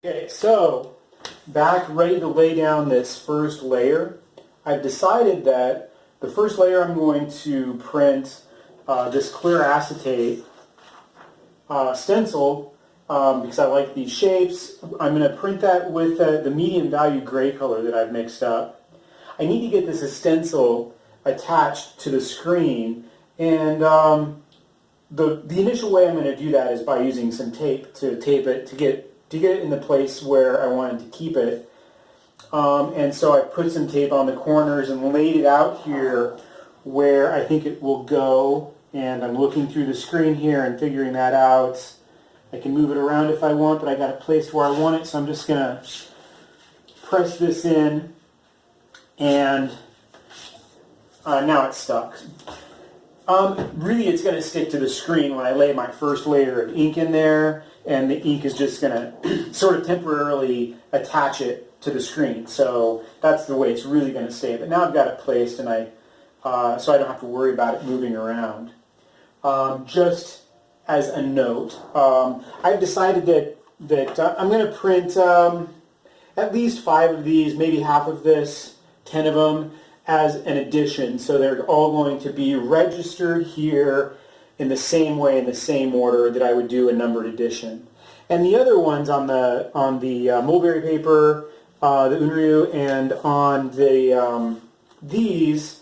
Okay, so back ready to lay down this first layer. I've decided that the first layer I'm going to print this clear acetate stencil because I like these shapes. I'm going to print that with the medium value gray color that I've mixed up. I need to get this stencil attached to the screen, and the initial way I'm going to do that is by using some tape to tape it to get it in the place where I wanted to keep it. And so I put some tape on the corners and laid it out here where I think it will go. And I'm looking through the screen here and figuring that out. I can move it around if I want, but I got it placed where I want it. So I'm just going to press this in, and now it's stuck. Really, it's going to stick to the screen when I lay my first layer of ink in there, and the ink is just going to sort of temporarily attach it to the screen. So that's the way it's really going to stay. But now I've got it placed, and so I don't have to worry about it moving around. Just as a note, I've decided that I'm going to print at least 5 of these, maybe half of this, 10 of them, as an addition. So they're all going to be registered here in the same way, in the same order that I would do a numbered edition. And the other ones on the mulberry paper, the Unryu, and on the these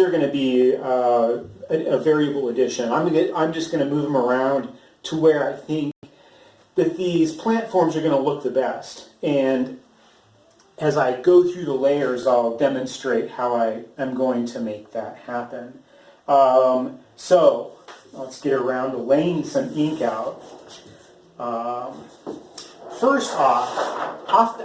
are going to be a variable edition. I'm just going to move them around to where I think that these plant forms are going to look the best. And as I go through the layers, I'll demonstrate how I am going to make that happen. So let's get around to laying some ink out. First off,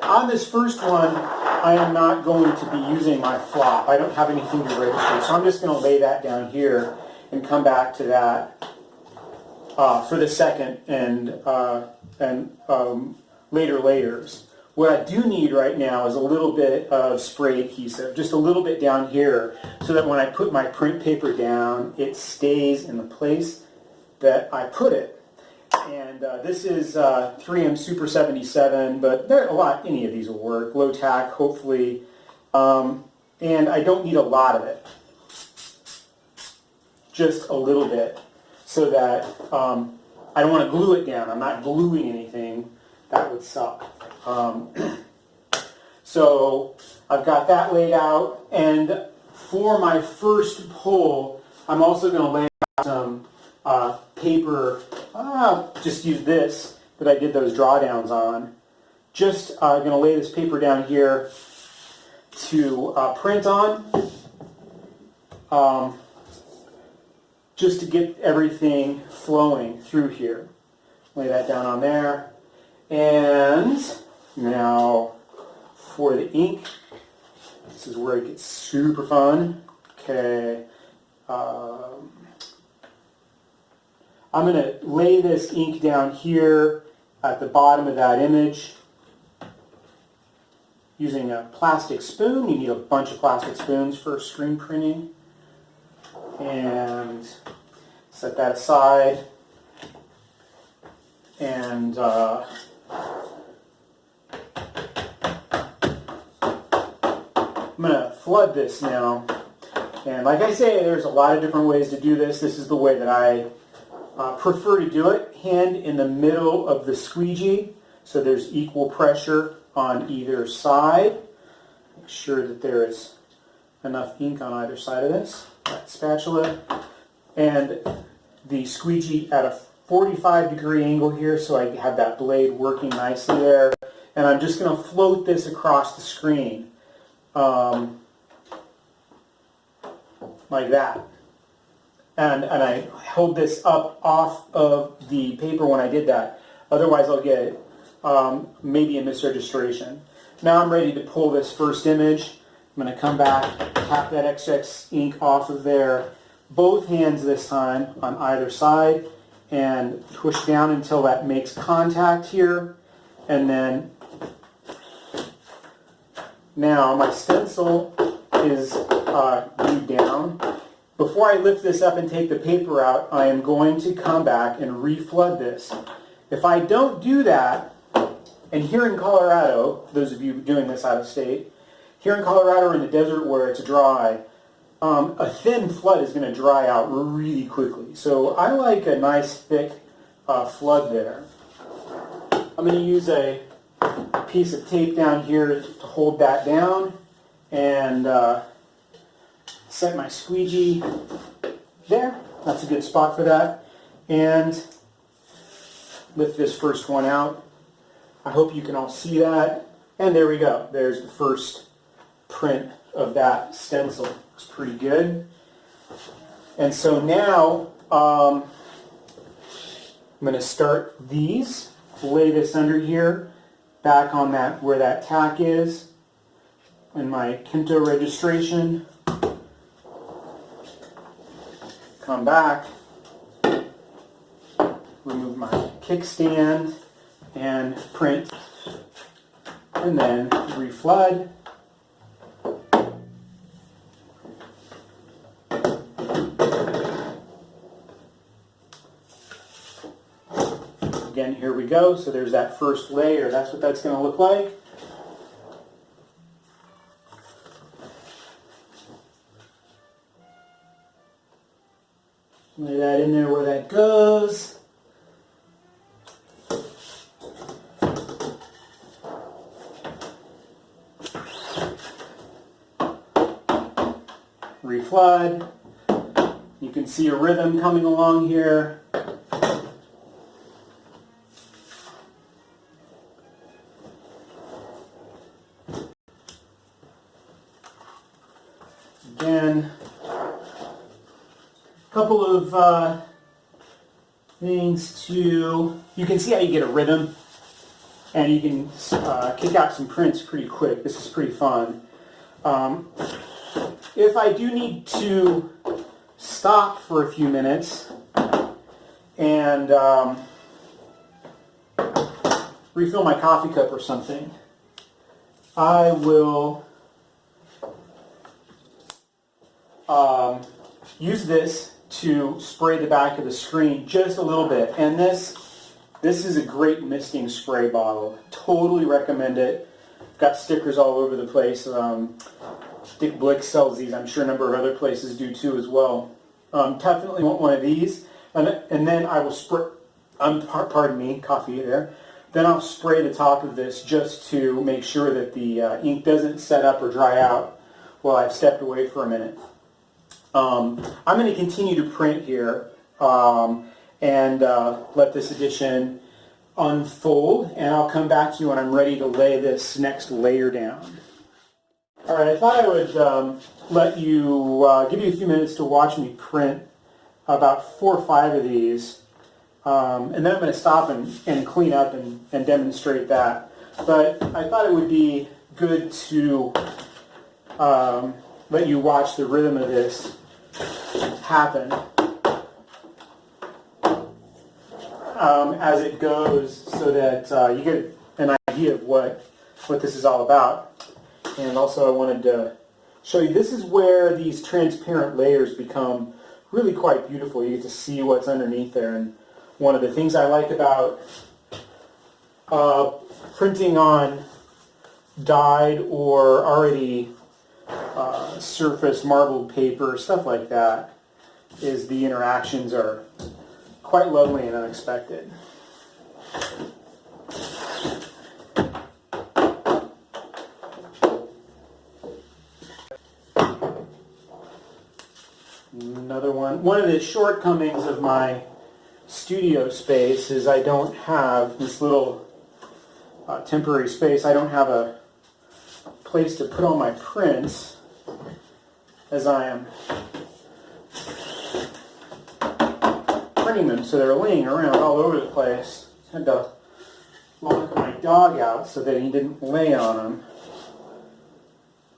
on this first one, I am not going to be using my flop. I don't have anything to register, so I'm just going to lay that down here and come back to that for the second and later layers. What I do need right now is a little bit of spray adhesive, just a little bit down here, so that when I put my print paper down, it stays in the place that I put it. And this is 3M Super 77, but any of these will work. Low tack, hopefully. And I don't need a lot of it. Just a little bit, so that I don't want to glue it down. I'm not gluing anything. That would suck. So I've got that laid out, and for my first pull, I'm also going to lay out some paper. Just use this that I did those drawdowns on. Just going to lay this paper down here to print on, just to get everything flowing through here. Lay that down on there. And now for the ink, this is where it gets super fun. Okay, I'm going to lay this ink down here at the bottom of that image using a plastic spoon. You need a bunch of plastic spoons for screen printing. And set that aside. And I'm going to flood this now. And like I say, there's a lot of different ways to do this. This is the way that I prefer to do it. Hand in the middle of the squeegee, so there's equal pressure on either side. Make sure that there is enough ink on either side of this. That spatula. And the squeegee at a 45-degree angle here, so I have that blade working nicely there. And I'm just going to float this across the screen. Like that. And I hold this up off of the paper when I did that. Otherwise I'll get maybe a misregistration. Now I'm ready to pull this first image. I'm going to come back, tap that excess ink off of there, both hands this time on either side, and push down until that makes contact here. And then now my stencil is glued down. Before I lift this up and take the paper out, I am going to come back and reflood this. If I don't do that, And here in Colorado, those of you doing this out of state, here in Colorado or in the desert where it's dry, a thin flood is going to dry out really quickly. So I like a nice thick flood there. I'm going to use a piece of tape down here to hold that down and set my squeegee there. That's a good spot for that. And lift this first one out. I hope you can all see that. And there we go. There's the first print of that stencil. Looks pretty good. And so now I'm going to start these, lay this under here, back on that where that tack is, and my Kinto registration. Come back, remove my kickstand and print, and then reflood. Again, here we go. So there's that first layer. That's what that's going to look like. Lay that in there where that goes. Reflood. You can see a rhythm coming along here. Again, a couple of things to, you can see how you get a rhythm and you can kick out some prints pretty quick. This is pretty fun. If I do need to stop for a few minutes and refill my coffee cup or something, I will use this to spray the back of the screen just a little bit. And this is a great misting spray bottle. Totally recommend it. Got stickers all over the place. Dick Blick sells these. I'm sure a number of other places do too as well. Definitely want one of these. And then I will spray, pardon me, coffee there. Then I'll spray the top of this just to make sure that the ink doesn't set up or dry out while I've stepped away for a minute. I'm going to continue to print here and let this edition unfold, and I'll come back to you when I'm ready to lay this next layer down. All right, I thought I would let you, give you a few minutes to watch me print about 4 or 5 of these, and then I'm going to stop and clean up and demonstrate that. But I thought it would be good to let you watch the rhythm of this happen as it goes, so that you get an idea of what this is all about. And also I wanted to show you, this is where these transparent layers become really quite beautiful. You get to see what's underneath there. And one of the things I like about printing on dyed or already surfaced marbled paper, stuff like that, is the interactions are quite lovely and unexpected. Another one of the shortcomings of my studio space is I don't have this little temporary space. I don't have a place to put all my prints as I am printing them, so they're laying around all over the place. I had to lock my dog out so that he didn't lay on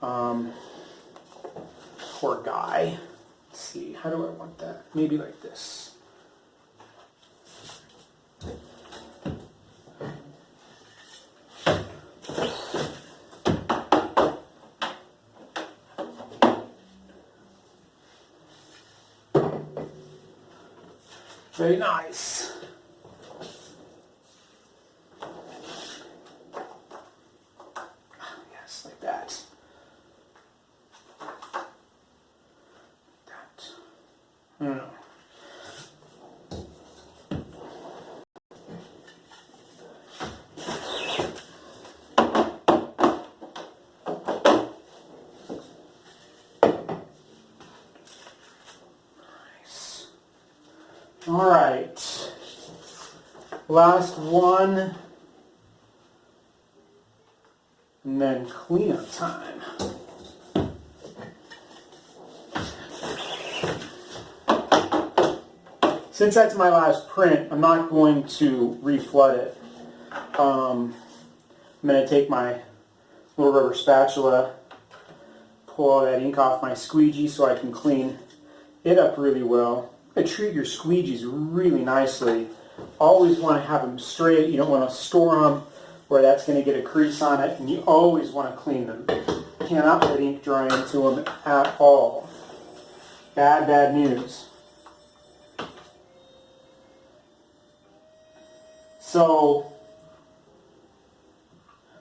them. Poor guy. Let's see, how do I want that? Maybe like this. Very nice. I don't know. Nice. All right. Last one. And then cleanup time. Since that's my last print, I'm not going to reflood it. I'm going to take my little rubber spatula, pull all that ink off my squeegee so I can clean it up really well. Treat your squeegees really nicely. Always want to have them straight. You don't want to store them where that's going to get a crease on it, and you always want to clean them. You cannot let ink dry into them at all. Bad, bad news. So,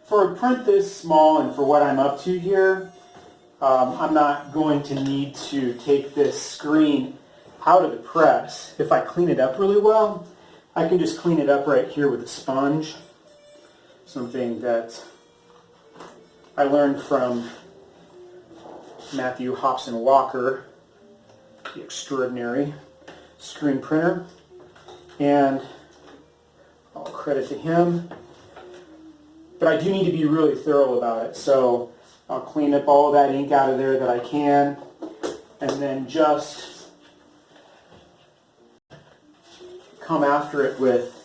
for a print this small and for what I'm up to here, I'm not going to need to take this screen out of the press. If I clean it up really well, I can just clean it up right here with a sponge. Something that I learned from Matthew Hobson Walker, the extraordinary screen printer, and all credit to him. But I do need to be really thorough about it, so I'll clean up all of that ink out of there that I can, and then just come after it with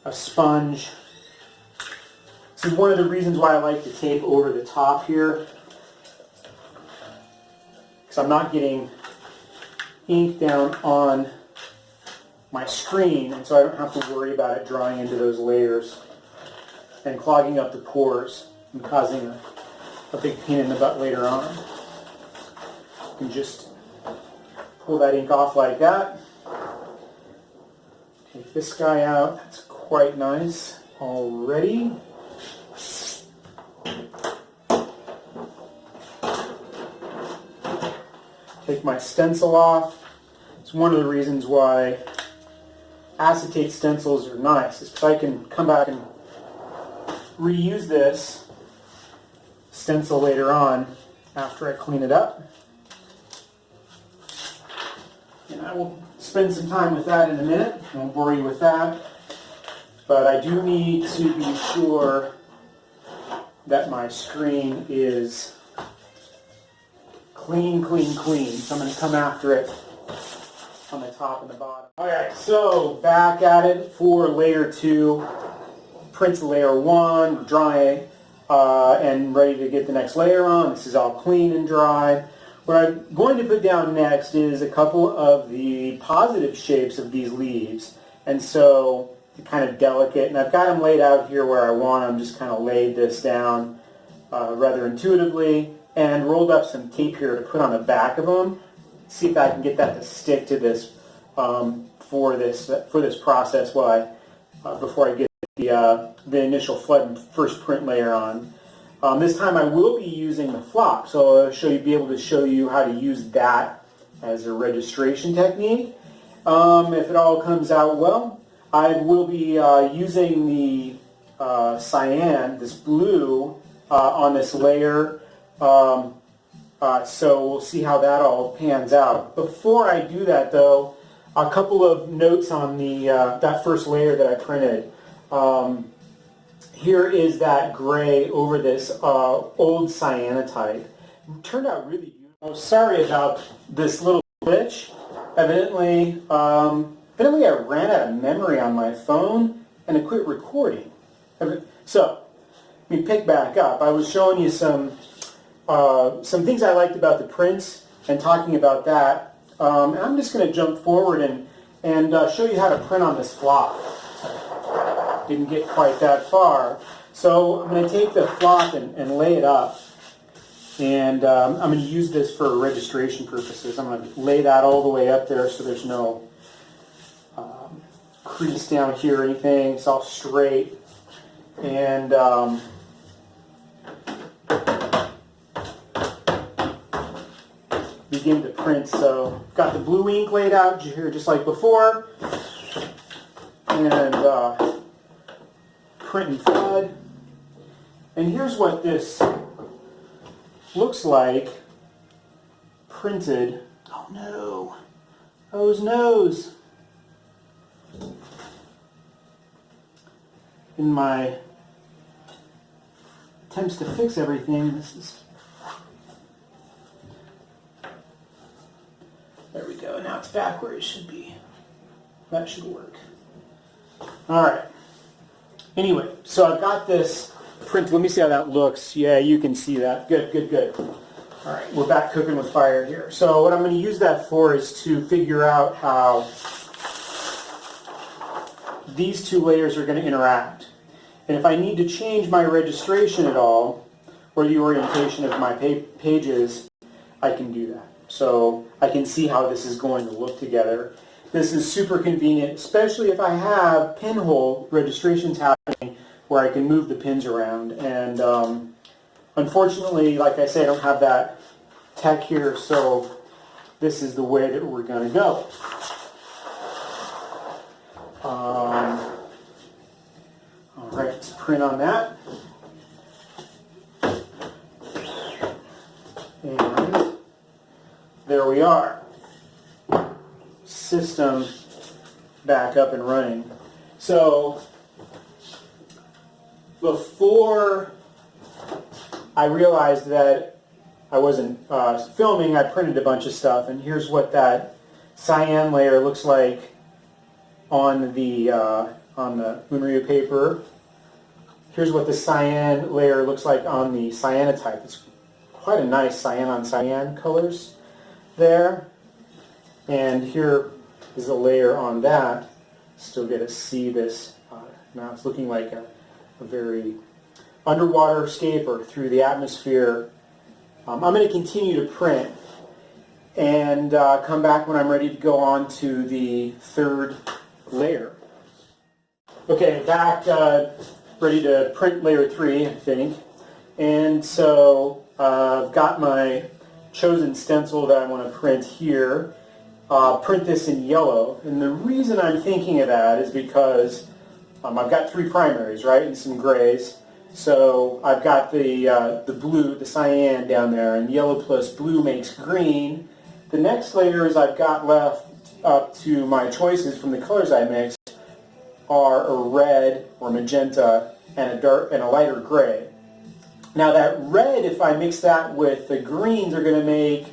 a sponge. This is one of the reasons why I like to tape over the top here, because I'm not getting ink down on my screen, and so I don't have to worry about it drying into those layers and clogging up the pores and causing a big pain in the butt later on. You can just pull that ink off like that. Take this guy out. That's quite nice already. Take my stencil off. It's one of the reasons why acetate stencils are nice, is because I can come back and reuse this stencil later on after I clean it up. And I will spend some time with that in a minute. I won't bore you with that. But I do need to be sure that my screen is clean, clean, clean. So I'm going to come after it on the top and the bottom. Alright, so back at it for layer 2. Print's layer 1, dry, and ready to get the next layer on. This is all clean and dry. What I'm going to put down next is a couple of the positive shapes of these leaves. And so they're kind of delicate, and I've got them laid out here where I want them. Just kind of laid this down rather intuitively and rolled up some tape here to put on the back of them. See if I can get that to stick to this for this process before I get the initial flood and first print layer on. This time I will be using the flop, so I'll be able to show you how to use that as a registration technique. If it all comes out well, I will be using the cyan, this blue, on this layer. So we'll see how that all pans out. Before I do that, though, a couple of notes on that first layer that I printed. Here is that gray over this old cyanotite. It turned out really beautiful. Sorry about this little glitch. Evidently I ran out of memory on my phone and it quit recording. So, let me pick back up. I was showing you some things I liked about the prints and talking about that. And I'm just going to jump forward and show you how to print on this flop. Didn't get quite that far. So I'm going to take the flop and lay it up. And I'm going to use this for registration purposes. I'm going to lay that all the way up there so there's no crease down here or anything. It's all straight. And be begin to print. So got the blue ink laid out here just like before, and print and flood. And here's what this looks like printed. Oh no, those nose. In my attempts to fix everything, this is... There we go, now it's back where it should be. That should work. Alright. Anyway, so I've got this print. Let me see how that looks. Yeah, you can see that. Good, good, good. Alright, we're back cooking with fire here. So what I'm going to use that for is to figure out how these two layers are going to interact. And if I need to change my registration at all, or the orientation of my pages, I can do that. So I can see how this is going to look together. This is super convenient, especially if I have pinhole registrations happening where I can move the pins around. And unfortunately, like I say, I don't have that tech here, so this is the way that we're going to go. All right, let's print on that. And there we are. System back up and running. So before I realized that I wasn't filming, I printed a bunch of stuff, and here's what that cyan layer looks like on the Unreal paper. Here's what the cyan layer looks like on the cyanotype. It's quite a nice cyan on cyan colors there. And here is a layer on that. Still get to see this. Now it's looking like a very underwater scape or through the atmosphere. I'm going to continue to print and come back when I'm ready to go on to the third layer. Okay, back ready to print layer 3, I think. And so I've got my chosen stencil that I want to print here. Print this in yellow. And the reason I'm thinking of that is because I've got 3 primaries, right, and some grays. So I've got the blue, the cyan down there, and yellow plus blue makes green. The next layers I've got left up to my choices from the colors I mixed are a red or magenta and a lighter gray. Now that red, if I mix that with the greens, are going to make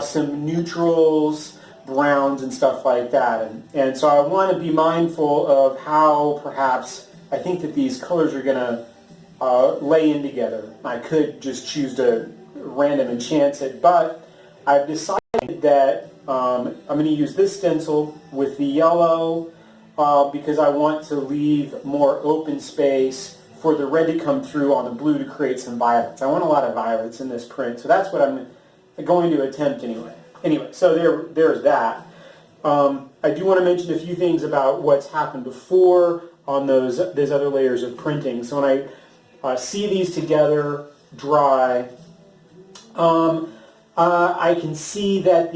some neutrals, browns, and stuff like that. And so I want to be mindful of how perhaps I think that these colors are going to lay in together. I could just choose to random and chance it, but I've decided that I'm going to use this stencil with the yellow because I want to leave more open space for the red to come through on the blue to create some violets. I want a lot of violets in this print, so that's what I'm going to attempt anyway. Anyway, so there's that. I do want to mention a few things about what's happened before on those other layers of printing. So when I see these together dry, I can see that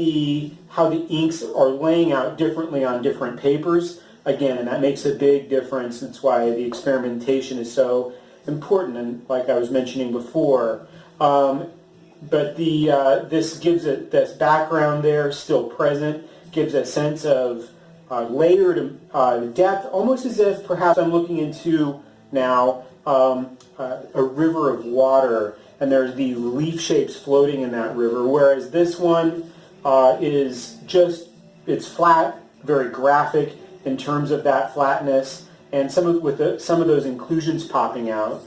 how the inks are laying out differently on different papers. Again, and that makes a big difference. That's why the experimentation is so important, and like I was mentioning before. But this gives it, this background there still present, gives a sense of layered depth, almost as if perhaps I'm looking into now a river of water, and there's the leaf shapes floating in that river, whereas this one is just, it's flat, very graphic in terms of that flatness, and some of those inclusions popping out.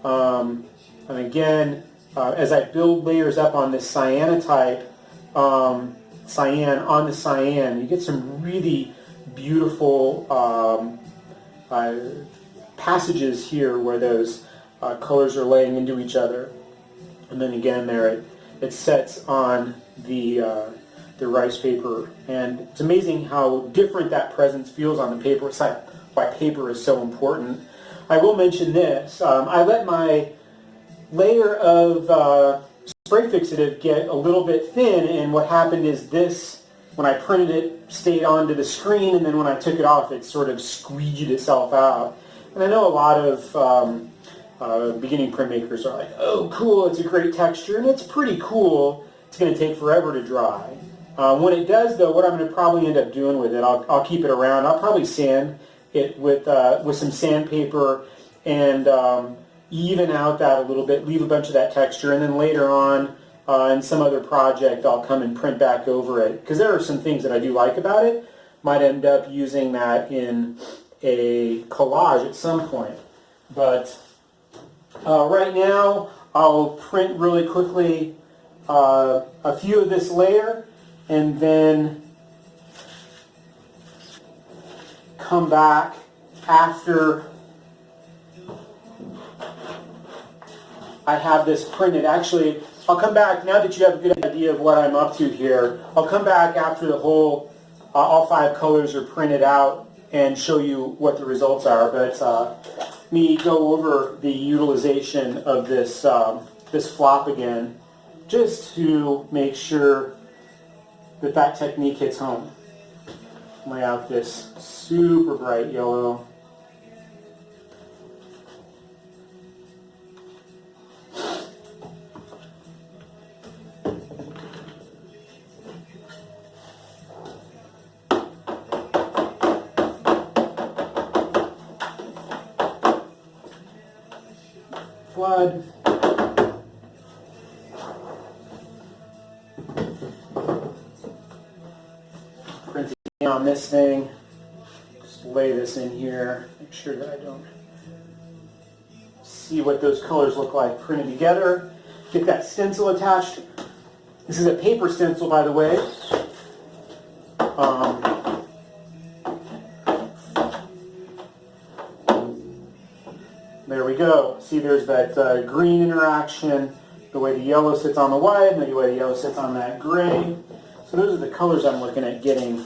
And again, as I build layers up on this cyanotype, cyan on the cyan, you get some really beautiful passages here where those colors are laying into each other. And then again there it sets on the rice paper, and it's amazing how different that presence feels on the paper. It's like why paper is so important. I will mention this. I let my layer of spray fixative get a little bit thin, and what happened is this, when I printed it, stayed onto the screen, and then when I took it off, it sort of squeegeed itself out. And I know a lot of beginning printmakers are like, oh cool, it's a great texture, and it's pretty cool. It's going to take forever to dry. When it does though, what I'm going to probably end up doing with it, I'll keep it around. I'll probably sand it with some sandpaper and even out that a little bit, leave a bunch of that texture, and then later on in some other project I'll come and print back over it, because there are some things that I do like about it. Might end up using that in a collage at some point, but right now I'll print really quickly a few of this layer, and then come back after I have this printed. Actually, I'll come back, now that you have a good idea of what I'm up to here, I'll come back after the whole, all 5 colors are printed out and show you what the results are. But let me go over the utilization of this, this flop again, just to make sure that that technique hits home. Lay out this super bright yellow. Flood. Print it on this thing. Just lay this in here. Make sure that I don't see what those colors look like printed together. Get that stencil attached. This is a paper stencil, by the way. There we go. See, there's that green interaction, the way the yellow sits on the white, and the way the yellow sits on that gray. So those are the colors I'm looking at getting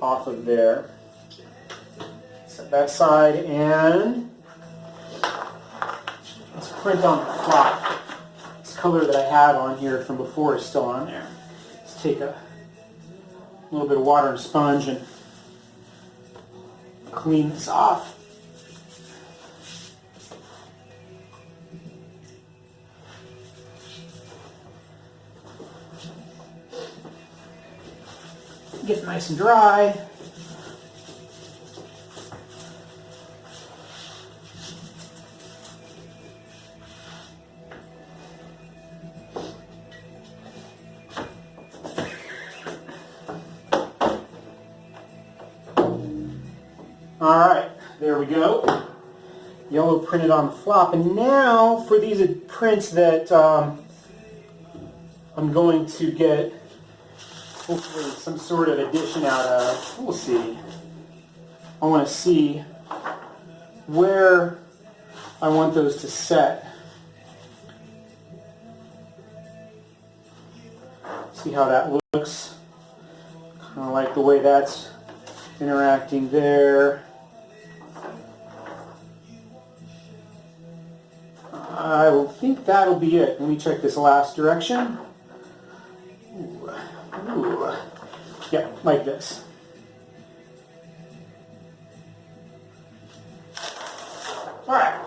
off of there. Set that side, and let's print on the flop. This color that I have on here from before is still on there. Let's take a little bit of water and sponge and clean this off. Get it nice and dry. All right, there we go. Yellow printed on the flop. And now for these prints that I'm going to get hopefully some sort of addition out of. We'll see. I want to see where I want those to set. See how that looks. Kind of like the way that's interacting there. I will think that'll be it. Let me check this last direction. Ooh. Yeah, like this. All right.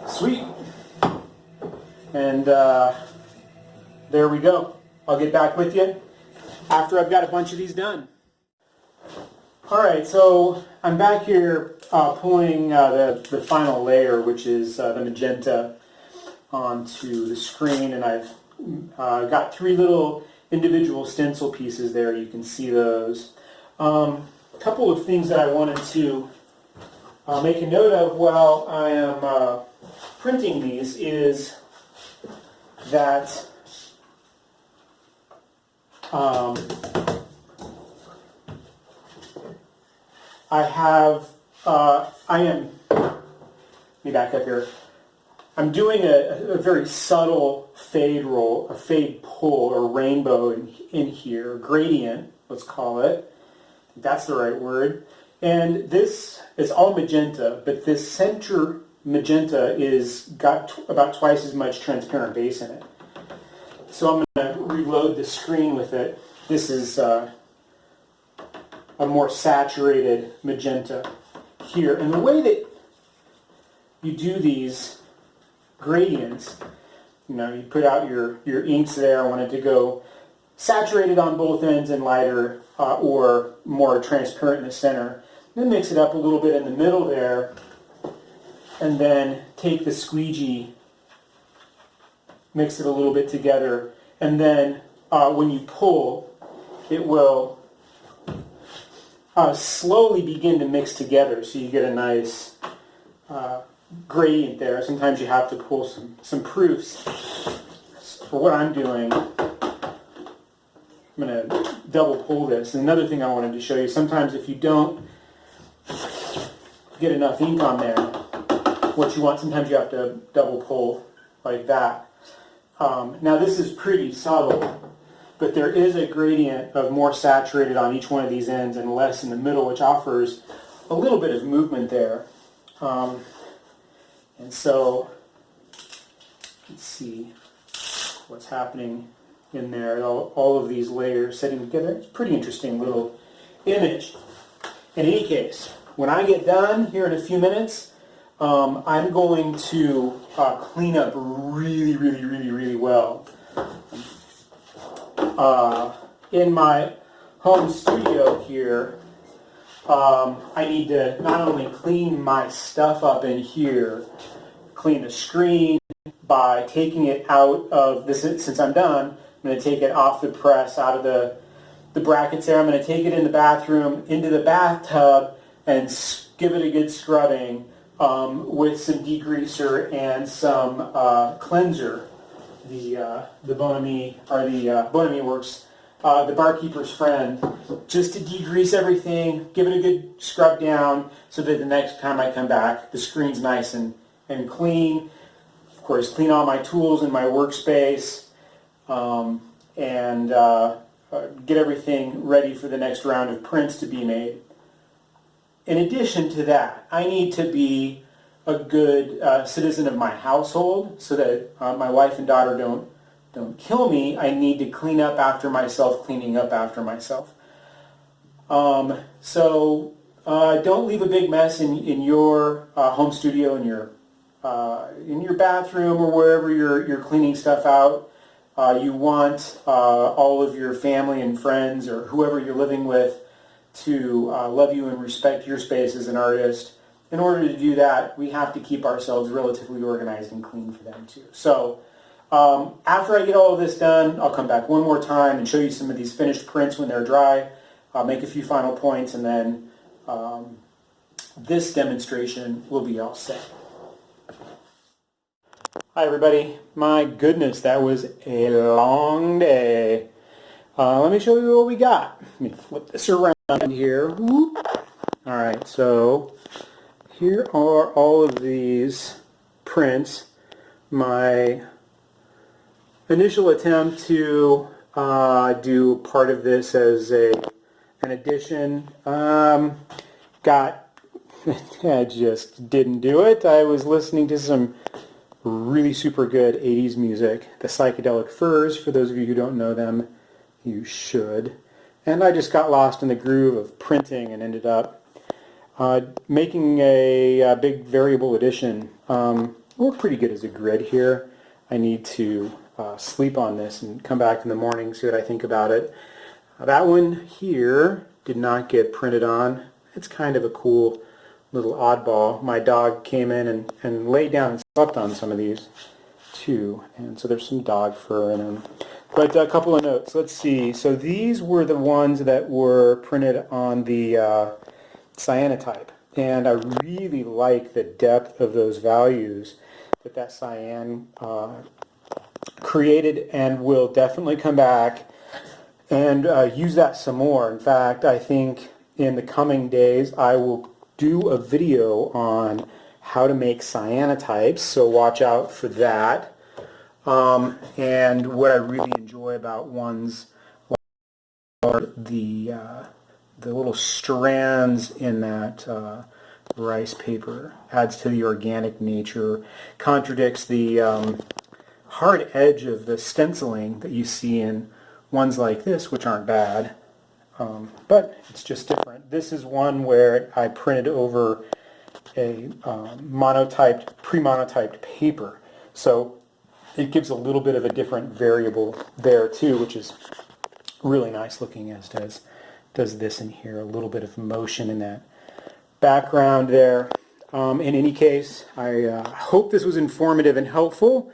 Sweet. And there we go. I'll get back with you after I've got a bunch of these done. Alright, so I'm back here pulling the final layer, which is the magenta, onto the screen, and I've got 3 little individual stencil pieces there. You can see those. A couple of things that I wanted to make a note of while I am printing these is that let me back up here. I'm doing a very subtle fade roll, a fade pull or rainbow in here, gradient, let's call it. That's the right word. And this is all magenta, but this center magenta is got about twice as much transparent base in it. So I'm going to reload the screen with it. This is a more saturated magenta here. And the way that you do these gradients, you put out your inks there. I want it to go saturated on both ends and lighter or more transparent in the center. Then mix it up a little bit in the middle there, and then take the squeegee, mix it a little bit together, and then when you pull, it will slowly begin to mix together, so you get a nice gradient there. Sometimes you have to pull some proofs. For what I'm doing, I'm going to double pull this. And another thing I wanted to show you, sometimes if you don't get enough ink on there, what you want, sometimes you have to double pull like that. Now this is pretty subtle, but there is a gradient of more saturated on each one of these ends and less in the middle, which offers a little bit of movement there. And so, let's see what's happening in there. All of these layers sitting together. It's a pretty interesting little image. In any case, when I get done here in a few minutes, I'm going to clean up really, really, really, really well. In my home studio here, I need to not only clean my stuff up in here, clean the screen by taking it out of this. Since I'm done, I'm going to take it off the press, out of the brackets there. I'm going to take it in the bathroom, into the bathtub, and give it a good scrubbing with some degreaser and some cleanser. The Bonami, or the Bonami Works, the barkeeper's friend, just to degrease everything, give it a good scrub down so that the next time I come back, the screen's nice and clean. Of course, clean all my tools in my workspace, and get everything ready for the next round of prints to be made. In addition to that, I need to be a good citizen of my household so that my wife and daughter don't kill me. I need to clean up after myself, cleaning up after myself. So don't leave a big mess in your home studio, in your bathroom, or wherever you're cleaning stuff out. You want all of your family and friends, or whoever you're living with, to love you and respect your space as an artist. In order to do that, we have to keep ourselves relatively organized and clean for them too. So after I get all of this done, I'll come back one more time and show you some of these finished prints when they're dry. I'll make a few final points, and then this demonstration will be all set. Hi everybody. My goodness, that was a long day. Let me show you what we got. Let me flip this around here. Whoop. All right, so here are all of these prints. My initial attempt to do part of this as an addition I just didn't do it. I was listening to some really super good 80s music, the Psychedelic Furs. For those of you who don't know them, you should. And I just got lost in the groove of printing and ended up making a big variable edition. We're pretty good as a grid here. I need to sleep on this and come back in the morning, see what I think about it. That one here did not get printed on. It's kind of a cool little oddball. My dog came in and laid down and slept on some of these too, and so there's some dog fur in them. But a couple of notes. Let's see. So these were the ones that were printed on the cyanotype, and I really like the depth of those values that cyan created, and will definitely come back and use that some more. In fact, I think in the coming days I will do a video on how to make cyanotypes, so watch out for that. And what I really enjoy about ones are the little strands in that rice paper. Adds to the organic nature, contradicts the hard edge of the stenciling that you see in ones like this, which aren't bad, but it's just different. This is one where I printed over a pre-monotyped paper, so it gives a little bit of a different variable there too, which is really nice looking, as does this in here. A little bit of motion in that background there. In any case, I hope this was informative and helpful.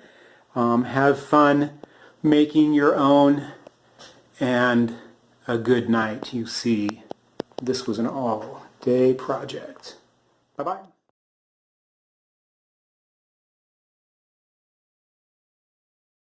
Have fun making your own, and a good night. You see, this was an all-day project. Bye-bye.